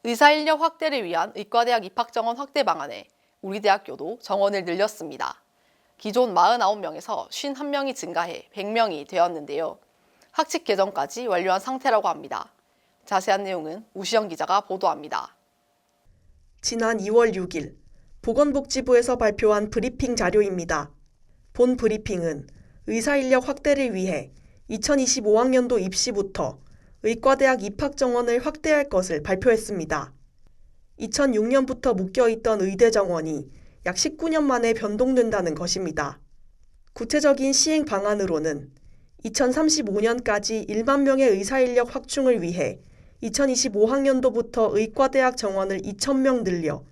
의사인력 확대를 위한 의과대학 입학정원 확대 방안에 우리 대학교도 정원을 늘렸습니다. 기존 49명에서 51명이 증가해 100명이 되었는데요. 학칙 개정까지 완료한 상태라고 합니다. 자세한 내용은 우시영 기자가 보도합니다. 지난 2월 6일 보건복지부에서 발표한 브리핑 자료입니다. 본 브리핑은 의사인력 확대를 위해 2025학년도 입시부터 의과대학 입학정원을 확대할 것을 발표했습니다. 2006년부터 묶여있던 의대 정원이 약 19년 만에 변동된다는 것입니다. 구체적인 시행 방안으로는 2035년까지 1만 명의 의사인력 확충을 위해 2025학년도부터 의과대학 정원을 2,000명 늘려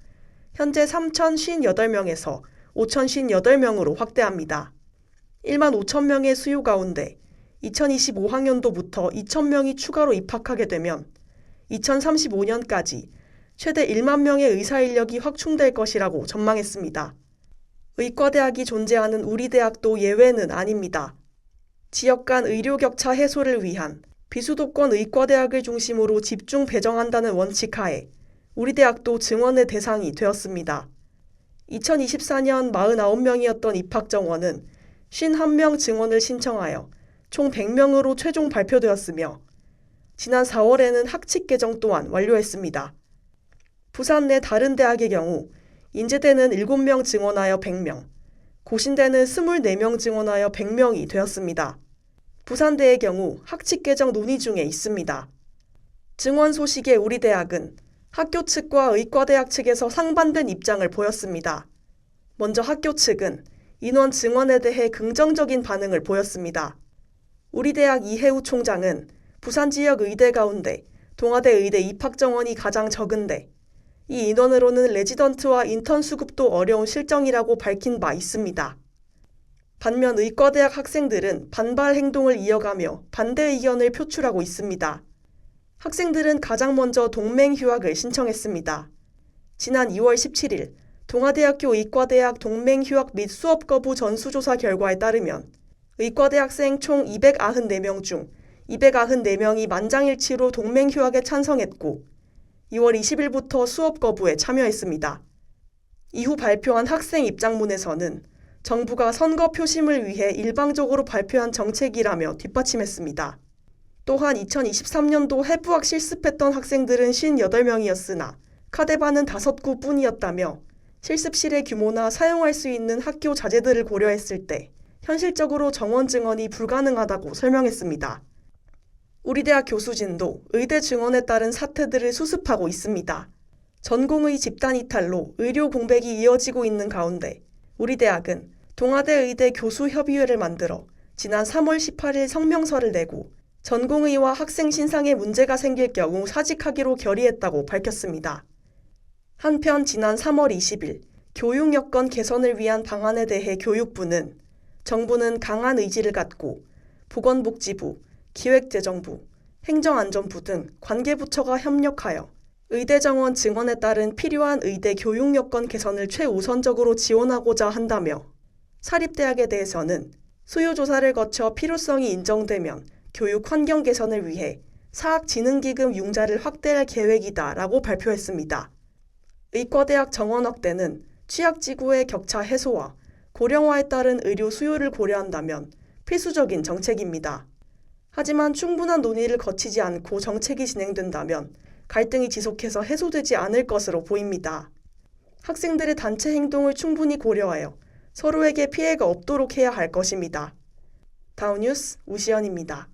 현재 3,058명에서 5,058명으로 확대합니다. 1만 5,000명의 수요 가운데 2025학년도부터 2,000명이 추가로 입학하게 되면 2035년까지 최대 1만 명의 의사인력이 확충될 것이라고 전망했습니다. 의과대학이 존재하는 우리 대학도 예외는 아닙니다. 지역 간 의료 격차 해소를 위한 비수도권 의과대학을 중심으로 집중 배정한다는 원칙 하에 우리 대학도 증원의 대상이 되었습니다. 2024년 49명이었던 입학 정원은 51명 증원을 신청하여 총 100명으로 최종 발표되었으며 지난 4월에는 학칙 개정 또한 완료했습니다. 부산 내 다른 대학의 경우 인제대는 7명 증원하여 100명, 고신대는 24명 증원하여 100명이 되었습니다. 부산대의 경우 학칙 개정 논의 중에 있습니다. 증원 소식에 우리 대학은 학교 측과 의과대학 측에서 상반된 입장을 보였습니다. 먼저 학교 측은 인원 증원에 대해 긍정적인 반응을 보였습니다. 우리 대학 이해우 총장은 부산 지역 의대 가운데 동아대 의대 입학 정원이 가장 적은데 이 인원으로는 레지던트와 인턴 수급도 어려운 실정이라고 밝힌 바 있습니다. 반면 의과대학 학생들은 반발 행동을 이어가며 반대 의견을 표출하고 있습니다. 학생들은 가장 먼저 동맹 휴학을 신청했습니다. 지난 2월 17일 동아대학교 의과대학 동맹 휴학 및 수업 거부 전수조사 결과에 따르면 의과대학생 총 294명 중 294명이 만장일치로 동맹 휴학에 찬성했고 2월 20일부터 수업 거부에 참여했습니다. 이후 발표한 학생 입장문에서는 정부가 선거 표심을 위해 일방적으로 발표한 정책이라며 뒷받침했습니다. 또한 2023년도 해부학 실습했던 학생들은 58명이었으나 카데반은 5구 뿐이었다며 실습실의 규모나 사용할 수 있는 학교 자재들을 고려했을 때 현실적으로 정원 증원이 불가능하다고 설명했습니다. 우리 대학 교수진도 의대 증원에 따른 사태들을 수습하고 있습니다. 전공의 집단 이탈로 의료 공백이 이어지고 있는 가운데 우리 대학은 동아대 의대 교수협의회를 만들어 지난 3월 18일 성명서를 내고 전공의와 학생 신상에 문제가 생길 경우 사직하기로 결의했다고 밝혔습니다. 한편 지난 3월 20일 교육 여건 개선을 위한 방안에 대해 교육부는 정부는 강한 의지를 갖고 보건복지부, 기획재정부, 행정안전부 등 관계부처가 협력하여 의대 정원 증원에 따른 필요한 의대 교육 여건 개선을 최우선적으로 지원하고자 한다며 사립대학에 대해서는 수요조사를 거쳐 필요성이 인정되면 교육 환경 개선을 위해 사학진흥기금 융자를 확대할 계획이다 라고 발표했습니다. 의과대학 정원 확대는 취약지구의 격차 해소와 고령화에 따른 의료 수요를 고려한다면 필수적인 정책입니다. 하지만 충분한 논의를 거치지 않고 정책이 진행된다면 갈등이 지속해서 해소되지 않을 것으로 보입니다. 학생들의 단체 행동을 충분히 고려하여 서로에게 피해가 없도록 해야 할 것입니다. 다운뉴스 우시연입니다.